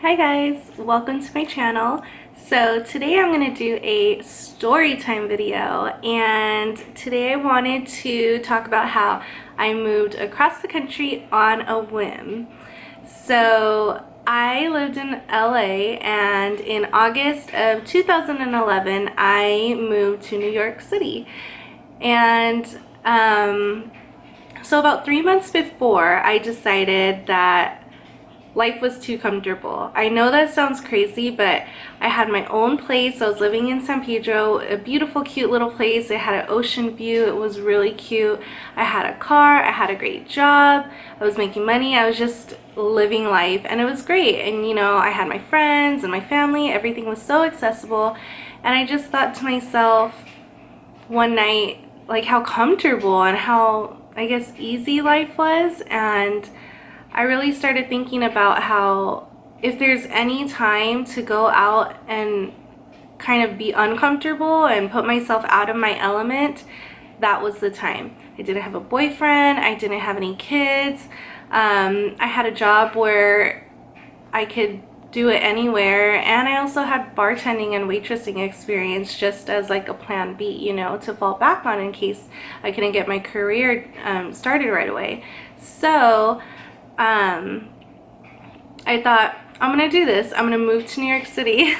Hi guys, welcome to my channel. So today I'm going to do a story time video, and today I wanted to talk about how I moved across the country on a whim. So I lived in LA, and in August of 2011 I moved to New York City. And so about 3 months before, I decided that life was too comfortable. I know that sounds crazy, but I had my own place. I was living in San Pedro, a beautiful, cute little place. It had an ocean view. It was really cute. I had a car. I had a great job. I was making money. I was just living life, and it was great. And you know, I had my friends and my family. Everything was so accessible. And I just thought to myself one night, like, how comfortable and how, I guess, easy life was. And I really started thinking about how if there's any time to go out and kind of be uncomfortable and put myself out of my element, that was the time. I didn't have a boyfriend. I didn't have any kids. I had a job where I could do it anywhere, and I also had bartending and waitressing experience just as like a plan B, you know, to fall back on in case I couldn't get my career started right away. So I thought, I'm gonna do this. I'm gonna move to New York City.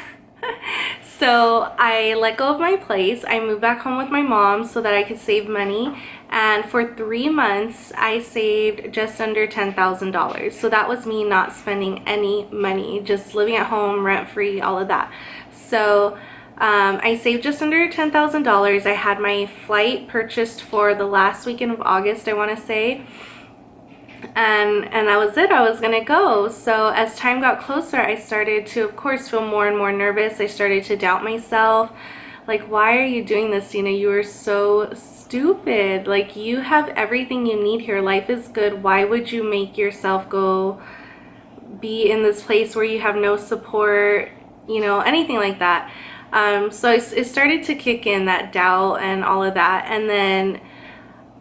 So I let go of my place. I moved back home with my mom so that I could save money. And for 3 months, I saved just under $10,000. So that was me not spending any money, just living at home, rent-free, all of that. So I saved just under $10,000. I had my flight purchased for the last weekend of August, I want to say. And that was it. I was gonna go. So as time got closer, I started to, of course, feel more and more nervous. I started to doubt myself. Like, why are you doing this, Dina? You are so stupid. Like, you have everything you need here. Life is good. Why would you make yourself go be in this place where you have no support, you know, anything like that? So it started to kick in, that doubt and all of that. And then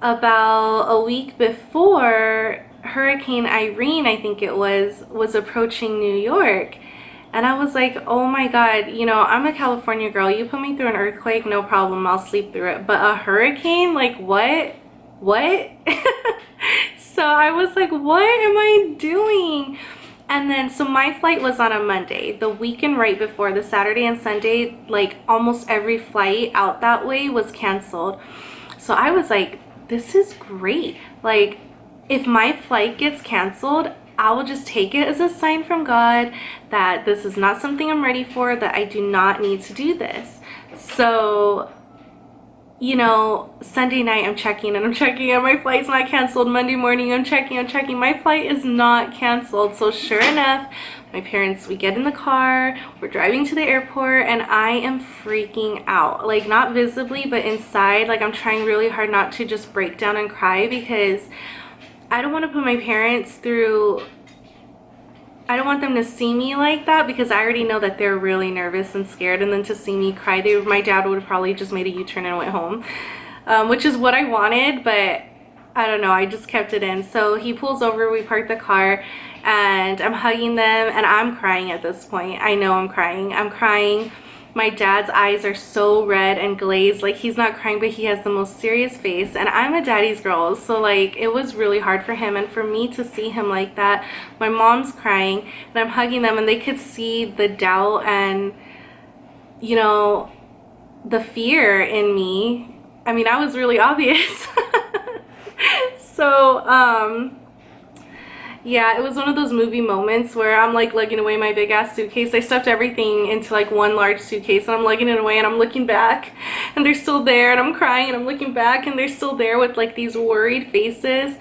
about a week before, Hurricane Irene, I think it was approaching New York. And I was like, oh my God, you know, I'm a California girl. You put me through an earthquake, no problem, I'll sleep through it. But a hurricane, like, what? So I was like, what am I doing? And then, so my flight was on a Monday. The weekend right before, the Saturday and Sunday, like almost every flight out that way was canceled. So I was like, this is great. Like, if my flight gets canceled, I will just take it as a sign from God that this is not something I'm ready for, that I do not need to do this. So, you know, Sunday night I'm checking and my flight's not canceled. Monday morning I'm checking, my flight is not canceled. So sure enough, my parents, we get in the car, we're driving to the airport, and I am freaking out. Like, not visibly, but inside, like, I'm trying really hard not to just break down and cry, because I don't want to put my parents through, I don't want them to see me like that, because I already know that they're really nervous and scared, and then to see me cry, my dad would have probably just made a U-turn and went home, which is what I wanted, but I don't know, I just kept it in. So he pulls over, we park the car, and I'm hugging them, and I'm crying at this point. I know I'm crying. My dad's eyes are so red and glazed. Like, he's not crying, but he has the most serious face, and I'm a daddy's girl, so like, it was really hard for him, and for me to see him like that. My mom's crying, and I'm hugging them, and they could see the doubt and, you know, the fear in me. I mean, I was really obvious. So yeah, it was one of those movie moments where I'm like lugging away my big ass suitcase. I stuffed everything into like one large suitcase, and I'm lugging it away, and I'm looking back and they're still there, and I'm crying, and I'm looking back and they're still there with like these worried faces,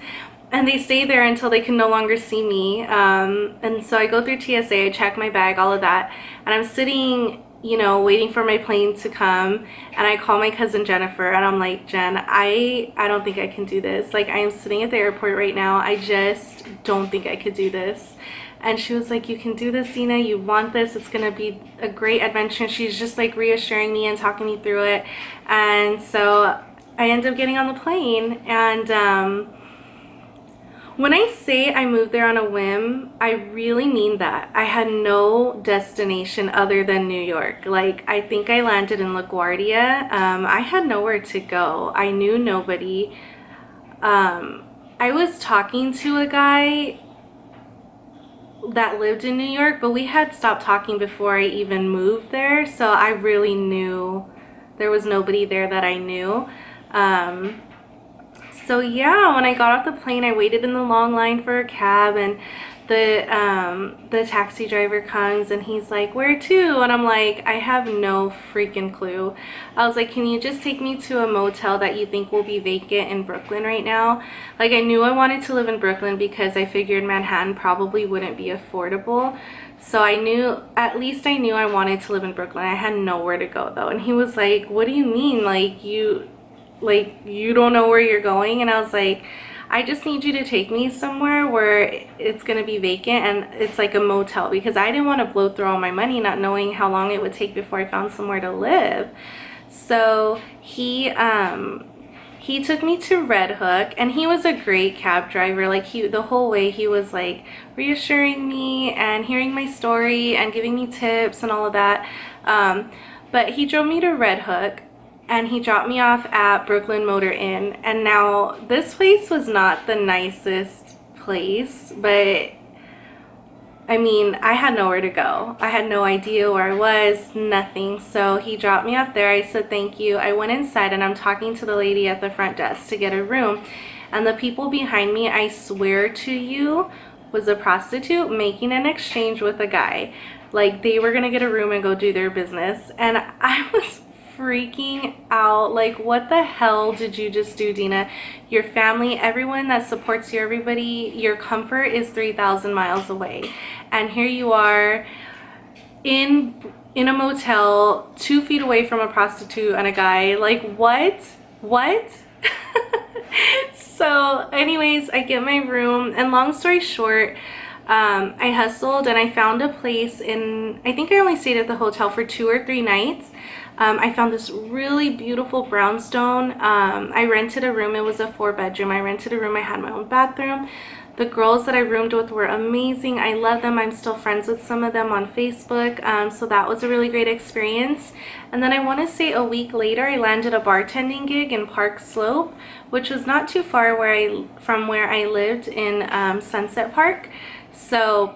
and they stay there until they can no longer see me. And so I go through TSA, I check my bag, all of that, and I'm sitting, you know, waiting for my plane to come, and I call my cousin Jennifer, and I'm like, Jen, I don't think I can do this. Like, I am sitting at the airport right now. I just don't think I could do this. And she was like, you can do this, Dina. You want this. It's gonna be a great adventure. She's just like reassuring me and talking me through it. And so I end up getting on the plane, and When I say I moved there on a whim, I really mean that. I had no destination other than New York. Like, I think I landed in LaGuardia. I had nowhere to go. I knew nobody. I was talking to a guy that lived in New York, but we had stopped talking before I even moved there. So I really knew there was nobody there that I knew. So yeah, when I got off the plane, I waited in the long line for a cab, and the taxi driver comes and he's like, "Where to?" And I'm like, "I have no freaking clue." I was like, "Can you just take me to a motel that you think will be vacant in Brooklyn right now?" Like, I knew I wanted to live in Brooklyn because I figured Manhattan probably wouldn't be affordable. So I knew, at least I knew I wanted to live in Brooklyn. I had nowhere to go though. And he was like, "What do you mean? You don't know where you're going?" And I was like, "I just need you to take me somewhere where it's gonna be vacant and it's like a motel," because I didn't want to blow through all my money not knowing how long it would take before I found somewhere to live. So he took me to Red Hook, and he was a great cab driver. Like, the whole way he was like reassuring me and hearing my story and giving me tips and all of that. But he drove me to Red Hook, and he dropped me off at Brooklyn Motor Inn. And now this place was not the nicest place, but I mean, I had nowhere to go. I had no idea where I was, nothing. So he dropped me off there. I said thank you. I went inside and I'm talking to the lady at the front desk to get a room. And the people behind me, I swear to you, was a prostitute making an exchange with a guy. Like, they were gonna get a room and go do their business. And I was freaking out. Like, what the hell did you just do, Dina? Your family, everyone that supports you, everybody, your comfort is 3,000 miles away, and here you are in a motel 2 feet away from a prostitute and a guy. Like, what So anyways, I get my room, and long story short, I hustled and I found a place in, I think I only stayed at the hotel for 2 or 3 nights. I found this really beautiful brownstone. I rented a room. It was a 4-bedroom. I rented a room. I had my own bathroom. The girls that I roomed with were amazing. I love them. I'm still friends with some of them on Facebook. So that was a really great experience. And then I want to say a week later, I landed a bartending gig in Park Slope, which was not too far from where I lived in Sunset Park. So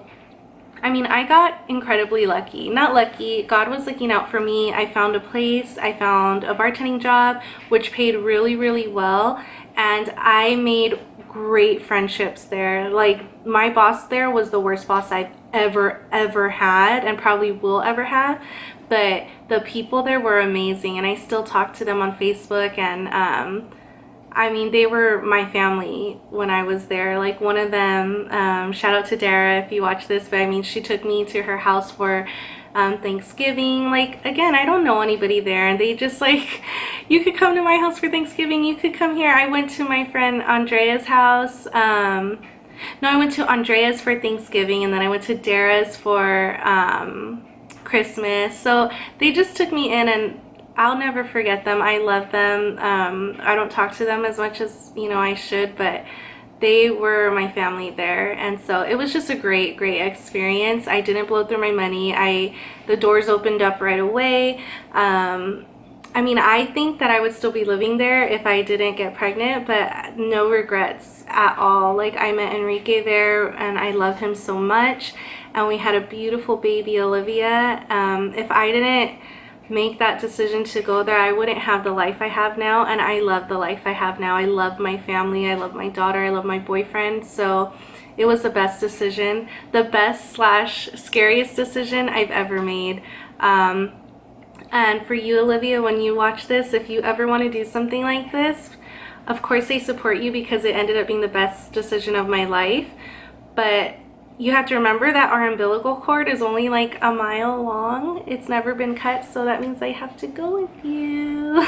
I mean, I got incredibly lucky. Not lucky, God was looking out for me. I found a place, I found a bartending job, which paid really, really well. And I made great friendships there. Like, my boss there was the worst boss I've ever had, and probably will ever have. But the people there were amazing, and I still talk to them on Facebook. And I mean, they were my family when I was there. Like, one of them, shout out to Dara if you watch this, but I mean, she took me to her house for Thanksgiving. Like, again, I don't know anybody there, and they just like, "You could come to my house for Thanksgiving, you could come here." I went to my friend Andrea's house. No, I went to Andrea's for Thanksgiving, and then I went to Dara's for Christmas. So they just took me in, and I'll never forget them. I love them. I don't talk to them as much as, you know, I should, but they were my family there. And so it was just a great experience. I didn't blow through my money. The doors opened up right away. I mean, I think that I would still be living there if I didn't get pregnant, but no regrets at all. Like, I met Enrique there, and I love him so much, and we had a beautiful baby, Olivia. If I didn't make that decision to go there, I wouldn't have the life I have now, and I love the life I have now. I love my family, I love my daughter, I love my boyfriend. So it was the best decision, the best / scariest decision I've ever made. And for you, Olivia, when you watch this, if you ever want to do something like this, of course I support you, because it ended up being the best decision of my life. But you have to remember that our umbilical cord is only like a mile long. It's never been cut, so that means I have to go with you.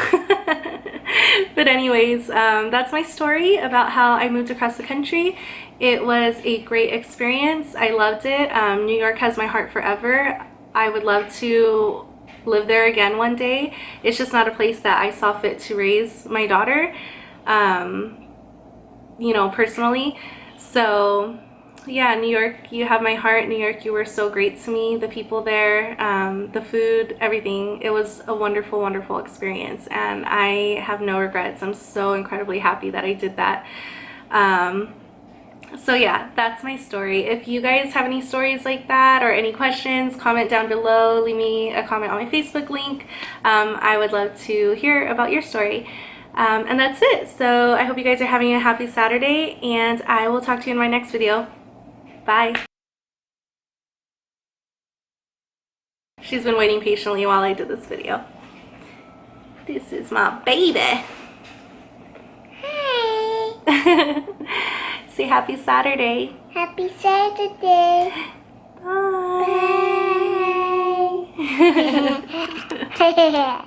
But anyways, that's my story about how I moved across the country. It was a great experience. I loved it. New York has my heart forever. I would love to live there again one day. It's just not a place that I saw fit to raise my daughter, you know, personally. So yeah, New York, you have my heart. New York, you were so great to me. The people there, the food, everything. It was a wonderful, wonderful experience, and I have no regrets. I'm so incredibly happy that I did that. So yeah, that's my story. If you guys have any stories like that or any questions, comment down below. Leave me a comment on my Facebook link. I would love to hear about your story. And that's it. So I hope you guys are having a happy Saturday, and I will talk to you in my next video. Bye. She's been waiting patiently while I did this video. This is my baby. Hi. Say happy Saturday. Happy Saturday. Bye. Bye.